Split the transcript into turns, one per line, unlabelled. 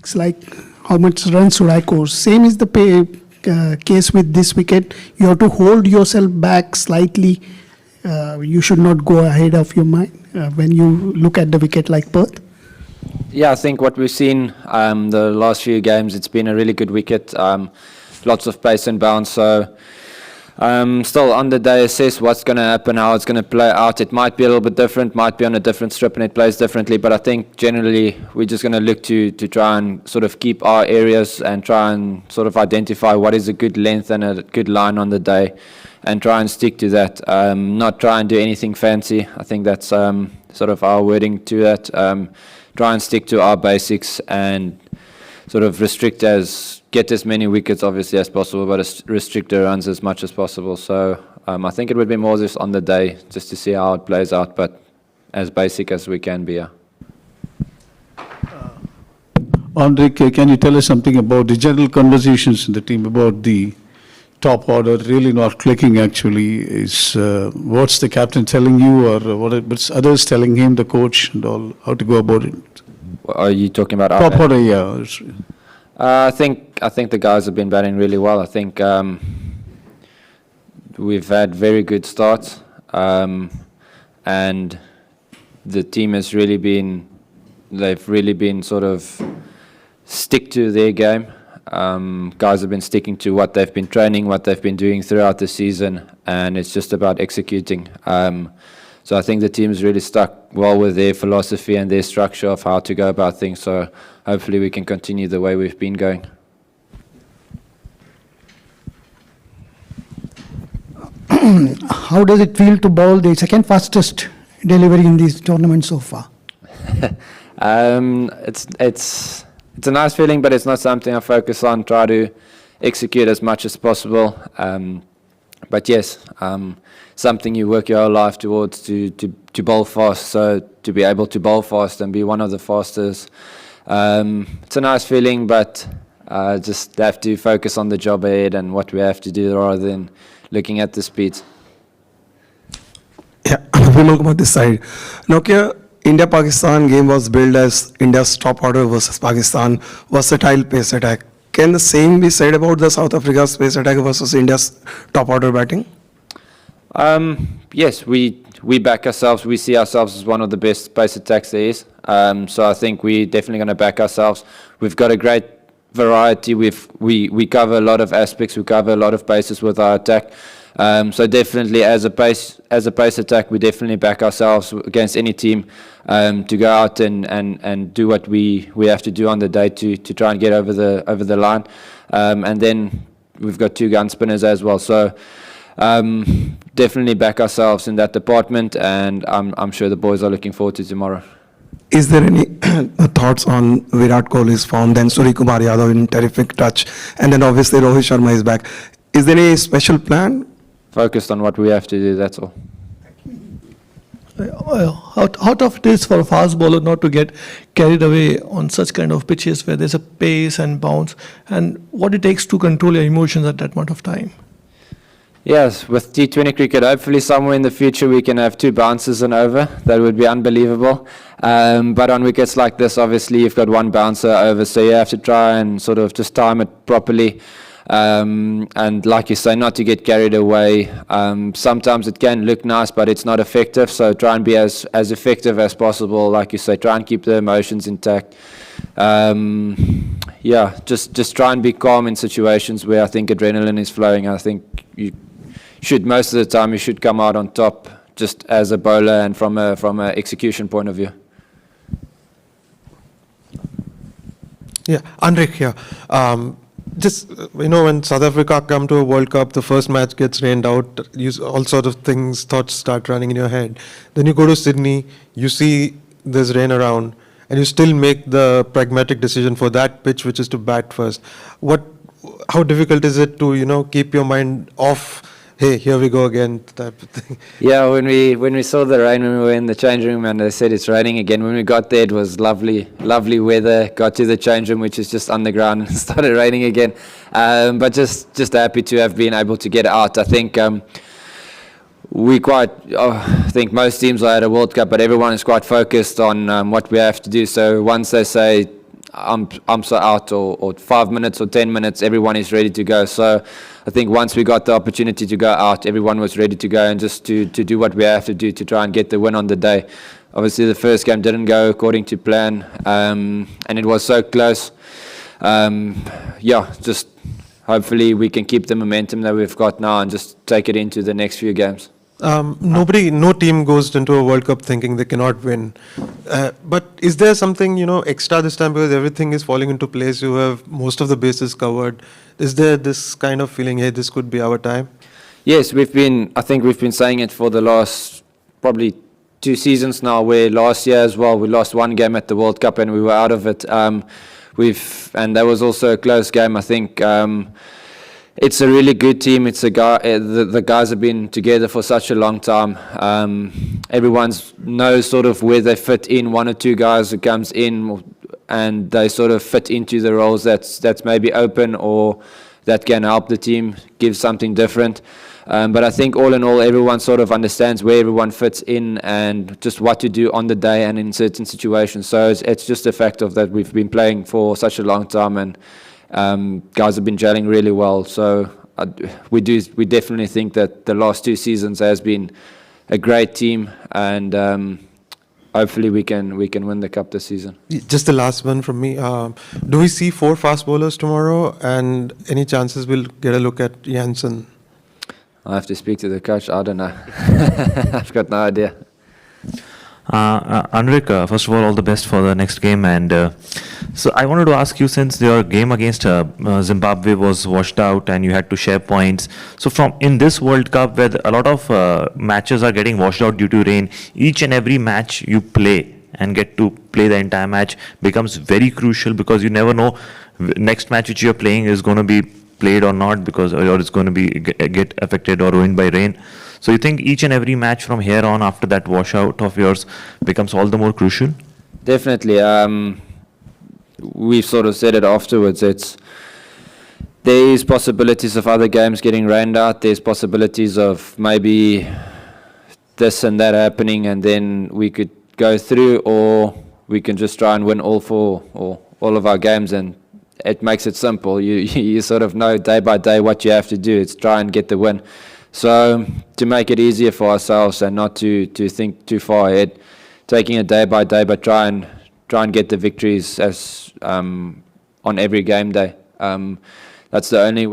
It's like how much runs should I score? Same is the case with this wicket. You have to hold yourself back slightly. You should not go ahead of your mind when you look at the wicket like Perth.
Yeah, I think what we've seen the last few games, it's been a really good wicket. Lots of pace and bounce. So still on the day assess what's going to happen, how it's going to play out. It might be a little bit different, might be on a different strip and it plays differently. But I think generally we're just going to look to try and sort of keep our areas and try and sort of identify what is a good length and a good line on the day and try and stick to that. Not try and do anything fancy. I think that's sort of our wording to that. Try and stick to our basics and sort of get as many wickets obviously as possible, but restrict the runs as much as possible. So I think it would be more just on the day, just to see how it plays out, but as basic as we can be.
Anrich, can you tell us something about the general conversations in the team about the top order really not clicking actually? Is what's the captain telling you, or what's others telling him, the coach, and all, how to go about it?
Are you talking about
top order? Yeah.
I think the guys have been batting really well. I think we've had very good starts, and the team has really been. They've really been sort of stick to their game. Guys have been sticking to what they've been training, what they've been doing throughout the season, and it's just about executing. So I think the team's really stuck well with their philosophy and their structure of how to go about things. So hopefully we can continue the way we've been going.
How does it feel to bowl the second fastest delivery in this tournament so far?
It's a nice feeling, but it's not something I focus on. Try to execute as much as possible. But yes, something you work your whole life towards to bowl fast. So to be able to bowl fast and be one of the fastest, it's a nice feeling, but just have to focus on the job ahead and what we have to do rather than looking at the speeds.
Yeah, we look about this side. Nokia, India-Pakistan game was billed as India's top order versus Pakistan versatile pace attack. Can the same be said about the South Africa's pace attack versus India's top order batting?
Yes, we back ourselves. We see ourselves as one of the best pace attacks there is. So I think we're definitely going to back ourselves. We've got a great variety. We cover a lot of aspects. We cover a lot of bases with our attack. So definitely as a pace attack, we definitely back ourselves against any team to go out and do what we have to do on the day to try and get over the line. And then we've got two gun spinners as well. So definitely back ourselves in that department, and I'm sure the boys are looking forward to tomorrow.
Is there any thoughts on Virat Kohli's form, then Suryakumar Yadav in terrific touch, and then obviously Rohit Sharma is back? Is there any special plan?
Focused on what we have to do, that's all.
How tough it is for a fast bowler not to get carried away on such kind of pitches where there's a pace and bounce, and what it takes to control your emotions at that point of time?
Yes, with T20 cricket, hopefully somewhere in the future we can have two bounces and over. That would be unbelievable. But on wickets like this, obviously you've got one bouncer over, so you have to try and sort of just time it properly. And like you say, not to get carried away. Sometimes it can look nice, but it's not effective. So try and be as effective as possible. Like you say, try and keep the emotions intact. Yeah, just try and be calm in situations where I think adrenaline is flowing. I think you should, most of the time, you should come out on top just as a bowler and from a execution point of view.
Yeah, Anrich here. Just, when South Africa come to a World Cup, the first match gets rained out, all sort of thoughts start running in your head. Then you go to Sydney, you see there's rain around, and you still make the pragmatic decision for that pitch, which is to bat first. How difficult is it to, keep your mind off, hey, here we go again, type of thing?
Yeah, when we saw the rain, when we were in the change room and they said it's raining again, when we got there it was lovely weather. Got to the change room, which is just underground, and it started raining again. But just happy to have been able to get out. I think I think most teams are at a World Cup, but everyone is quite focused on what we have to do. So once they say umps are out or 5 minutes or 10 minutes, everyone is ready to go. So I think once we got the opportunity to go out, everyone was ready to go and just to do what we have to do to try and get the win on the day. Obviously, the first game didn't go according to plan, and it was so close. Just hopefully we can keep the momentum that we've got now and just take it into the next few games.
No team goes into a World Cup thinking they cannot win. But is there something, extra this time because everything is falling into place? You have most of the bases covered. Is there this kind of feeling, hey, this could be our time?
Yes, I think we've been saying it for the last probably 2 seasons now, where last year as well, we lost 1 game at the World Cup and we were out of it. And that was also a close game. I think it's a really good team. It's the guys have been together for such a long time. Everyone knows sort of where they fit in. 1 or 2 guys that comes in and they sort of fit into the roles that's maybe open or that can help the team give something different. But I think all in all, everyone sort of understands where everyone fits in and just what to do on the day and in certain situations. So it's just a fact of that we've been playing for such a long time and guys have been gelling really well. So we definitely think that the last 2 seasons has been a great team, and hopefully we can win the cup this season.
Just the last one from me. Do we see 4 fast bowlers tomorrow, and any chances we'll get a look at Jansen?
I have to speak to the coach. I don't know. I've got no idea.
Anrich, first of all the best for the next game. And so I wanted to ask you, since your game against Zimbabwe was washed out and you had to share points, so in this World Cup where a lot of matches are getting washed out due to rain, each and every match you play and get to play the entire match becomes very crucial, because you never know next match which you're playing is going to be played or not, because or it's going to be get affected or ruined by rain. So you think each and every match from here on after that washout of yours becomes all the more crucial?
Definitely. We've sort of said it afterwards. There is possibilities of other games getting rained out. There's possibilities of maybe this and that happening, and then we could go through, or we can just try and win all of our games, and it makes it simple. You sort of know day by day what you have to do. It's try and get the win. So to make it easier for ourselves and not to think too far ahead, taking it day by day, but try and get the victories as on every game day. That's the only way.